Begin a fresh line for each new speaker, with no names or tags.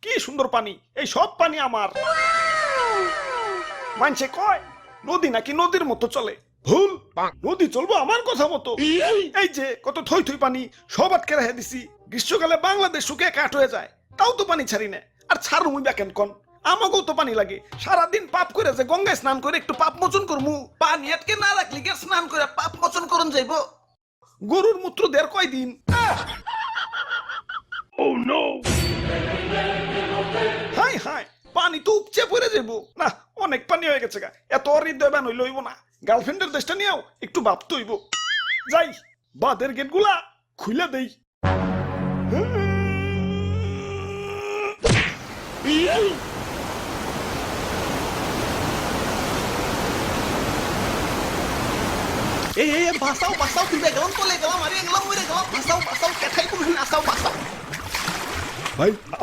কি সুন্দর পানি, এই সব পানি আমার। মানছে কয় নদী নাকি নদীর মতো চলে, ভুল। নদী চলবো আমার কথা মতো। এই যে কত থই থই পানি সব আটকে রেখে দিছি, গ্রীষ্মকালে বাংলাদেশ শুকিয়ে কাঠ হয়ে যায়, তাও তো পানি ছাড়ি না। আর ছাড়ু মুই ব্যাকেন কন, আমাকেও তো পানি লাগে। সারাদিন পাপ করে যে গঙ্গায় স্নান করে একটু পাপ মোচন করমু, পানি আটকে না রাখলি গে স্নান করে পাপ মোচন করন যাইব। গরুর মূত্র দের কয়দিন। হাই হাই, পানি তো উপচে পড়ে যাব না। অনেক পানি হয়ে গেছে গা, এত হৃদয় বান হইল হইব না। গার্লফ্রেন্ডের দেশটা নিয়েও একটু ভাবতে হইব। যাই, বাদের গেট গুলা খুলে দেই। এই বাসাও বাসাও, তুই গেলাম চলে গেলাম, আরে গেলাম মরে গেলাম, বাসাও বাসাও, কেঠাই করবি, আসাও বাসাও। ভাই